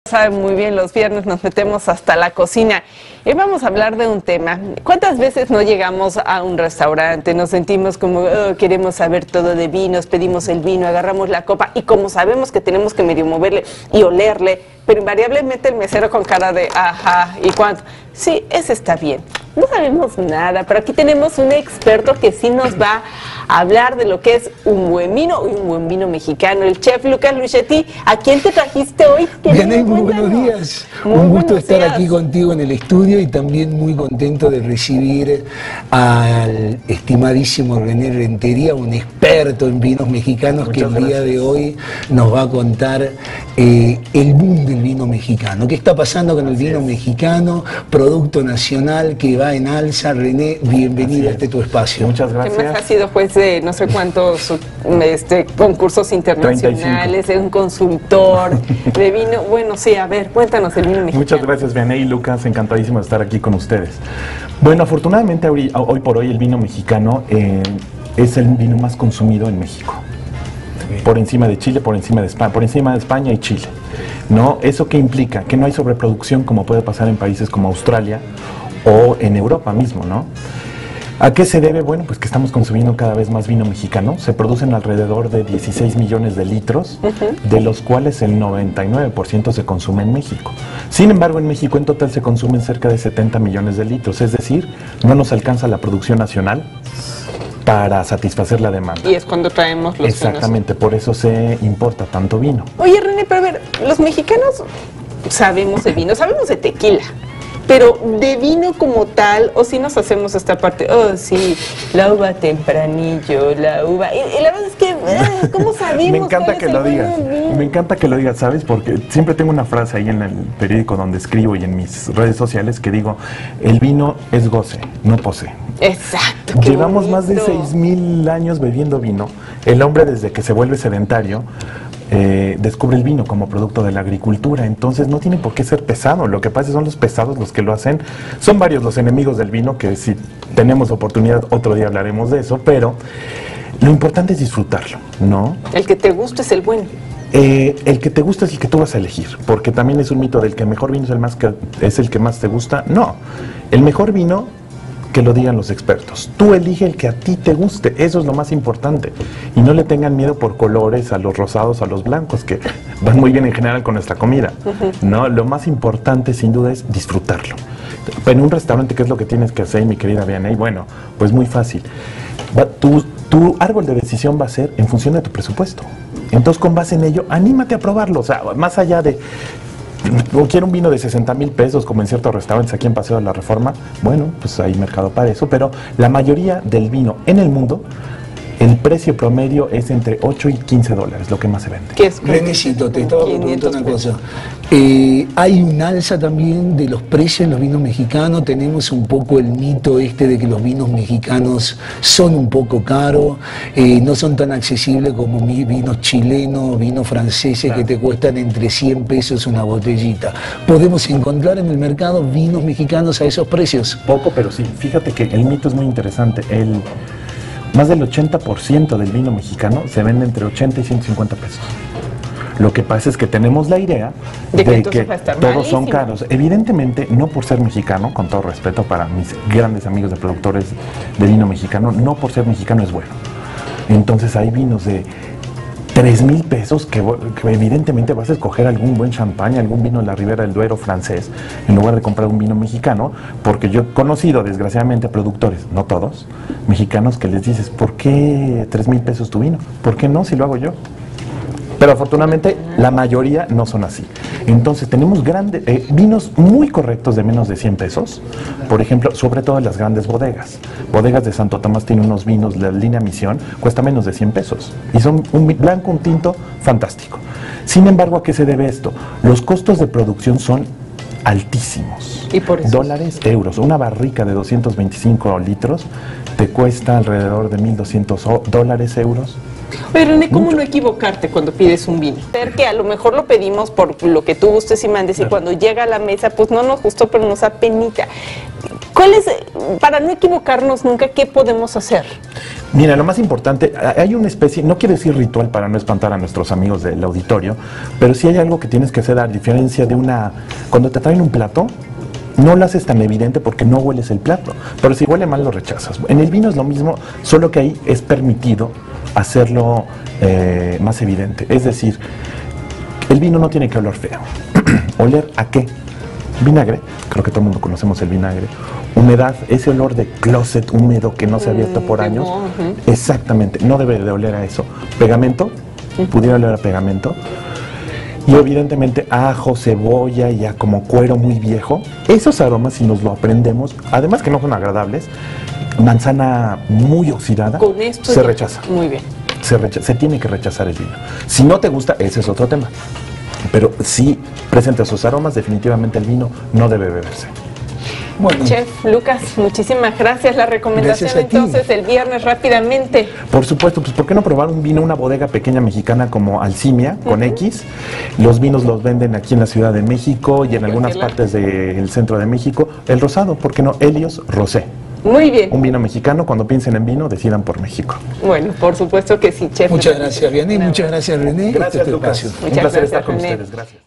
Saben muy bien, los viernes nos metemos hasta la cocina y vamos a hablar de un tema. ¿Cuántas veces no llegamos a un restaurante, nos sentimos como queremos saber todo de vinos, pedimos el vino, agarramos la copa y como sabemos que tenemos que medio moverle y olerle, pero invariablemente el mesero con cara de ajá, ¿y cuánto? Sí, ese está bien. No sabemos nada, pero aquí tenemos un experto que sí nos va a hablar de lo que es un buen vino y un buen vino mexicano. El chef Lucas Luchetti, ¿a quién te trajiste hoy? Vianey, muy buenos días. Un gusto estar aquí contigo en el estudio y también muy contento de recibir al estimadísimo René Rentería, un experto en vinos mexicanos. Muchas que el día de hoy nos va a contar el boom del vino mexicano. ¿Qué está pasando con el vino mexicano? Producto nacional que va en alza. René, bienvenido a este tu espacio. Muchas gracias. ¿Qué más ha sido juez de no sé cuántos concursos internacionales, un consultor de vino? Bueno, sí, a ver, cuéntanos el vino mexicano. Muchas gracias, Vianey y Lucas, encantadísimo de estar aquí con ustedes. Bueno, afortunadamente hoy por hoy el vino mexicano es el vino más consumido en México. Por encima de Chile, por encima de España y Chile. ¿No? ¿Eso qué implica? Que no hay sobreproducción como puede pasar en países como Australia o en Europa mismo, ¿no? ¿A qué se debe? Bueno, pues que estamos consumiendo cada vez más vino mexicano. Se producen alrededor de 16 millones de litros, de los cuales el 99% se consume en México. Sin embargo, en México en total se consumen cerca de 70 millones de litros, es decir, no nos alcanza la producción nacional para satisfacer la demanda. Y es cuando traemos los Exactamente, vinos. Por eso se importa tanto vino. Oye, René, pero a ver, los mexicanos sabemos de vino, sabemos de tequila, pero de vino como tal, o si nos hacemos esta parte, oh sí, la uva tempranillo, la uva, y la verdad es que, ¿cómo sabemos? Me encanta que lo digas, ¿sabes? Porque siempre tengo una frase ahí en el periódico donde escribo y en mis redes sociales que digo, el vino es goce, no posee. Exacto. Llevamos más de 6,000 años bebiendo vino. El hombre desde que se vuelve sedentario descubre el vino como producto de la agricultura, entonces no tiene por qué ser pesado. Lo que pasa es que son los pesados los que lo hacen. Son varios los enemigos del vino, que si tenemos oportunidad otro día hablaremos de eso, pero lo importante es disfrutarlo, ¿no? El que te gusta es el bueno. El que te gusta es el que tú vas a elegir, porque también es un mito del que el mejor vino es el que más te gusta. No, el mejor vino, que lo digan los expertos. Tú elige el que a ti te guste, eso es lo más importante. Y no le tengan miedo por colores, a los rosados, a los blancos, que van muy bien en general con nuestra comida. ¿No? Lo más importante, sin duda, es disfrutarlo. En un restaurante, ¿qué es lo que tienes que hacer, mi querida Vianey? Bueno, pues muy fácil. Tu árbol de decisión va a ser en función de tu presupuesto. Entonces, con base en ello, anímate a probarlo. O sea, más allá de... o quiero un vino de 60,000 pesos como en ciertos restaurantes aquí en Paseo de la Reforma, bueno, pues hay mercado para eso, pero la mayoría del vino en el mundo, el precio promedio es entre 8 y 15 dólares, lo que más se vende. ¿Qué es? Renecito, te estaba preguntando una cosa. Hay un alza también de los precios en los vinos mexicanos. Tenemos un poco el mito este de que los vinos mexicanos son un poco caros, no son tan accesibles como vinos chilenos, vinos franceses, claro, que te cuestan entre 100 pesos una botellita. ¿Podemos encontrar en el mercado vinos mexicanos a esos precios? Poco, pero sí. Fíjate que el mito es muy interesante. Más del 80% del vino mexicano se vende entre 80 y 150 pesos. Lo que pasa es que tenemos la idea de que todos son caros. Evidentemente, no por ser mexicano, con todo respeto para mis grandes amigos de productores de vino mexicano, no por ser mexicano es bueno. Entonces hay vinos de 3,000 pesos que evidentemente vas a escoger algún buen champán, algún vino de la Ribera del Duero francés, en lugar de comprar un vino mexicano, porque yo he conocido desgraciadamente productores, no todos, mexicanos, que les dices, ¿por qué 3,000 pesos tu vino? ¿Por qué no si lo hago yo? Pero afortunadamente la mayoría no son así. Entonces tenemos vinos muy correctos de menos de 100 pesos, por ejemplo, sobre todo en las grandes bodegas. Bodegas de Santo Tomás tienen unos vinos, la línea Misión, cuesta menos de 100 pesos. Y son un blanco, un tinto, fantástico. Sin embargo, ¿a qué se debe esto? Los costos de producción son altísimos. ¿Y por eso? Dólares, euros. Una barrica de 225 litros te cuesta alrededor de 1.200 dólares, euros. Pero René, ¿cómo no equivocarte cuando pides un vino? Ver que a lo mejor lo pedimos por lo que tú gustes y mandes, y cuando llega a la mesa, pues no nos gustó, pero nos da penita. ¿Cuál es, para no equivocarnos nunca, qué podemos hacer? Mira, lo más importante, hay una especie, no quiero decir ritual para no espantar a nuestros amigos del auditorio, pero sí hay algo que tienes que hacer a diferencia de cuando te traen un plato, no lo haces tan evidente porque no hueles el plato, pero si huele mal lo rechazas. En el vino es lo mismo, solo que ahí es permitido hacerlo más evidente. Es decir, el vino no tiene que oler feo. ¿Oler a qué? Vinagre, creo que todo el mundo conocemos el vinagre. Humedad, ese olor de closet húmedo que no se ha abierto por años. Exactamente, no debe de oler a eso. Pegamento, pudiera oler a pegamento. Y evidentemente ajo, cebolla y ya como cuero muy viejo. Esos aromas, si nos lo aprendemos, además que no son agradables, manzana muy oxidada, con esto se rechaza. Muy bien. Se tiene que rechazar el vino. Si no te gusta, ese es otro tema. Pero si presenta esos aromas, definitivamente el vino no debe beberse. Bueno. Chef Lucas, muchísimas gracias. La recomendación entonces el viernes rápidamente. Por supuesto, pues ¿por qué no probar un vino, una bodega pequeña mexicana como Alcimia, con X? Los vinos los venden aquí en la Ciudad de México y en algunas partes del centro de México. El rosado, ¿por qué no? Helios Rosé. Muy bien. Un vino mexicano, cuando piensen en vino, decidan por México. Bueno, por supuesto que sí, chef. Muchas gracias, Vianney. Muchas gracias, René. Gracias, Lucas. Muchas gracias, estar con ustedes. Gracias.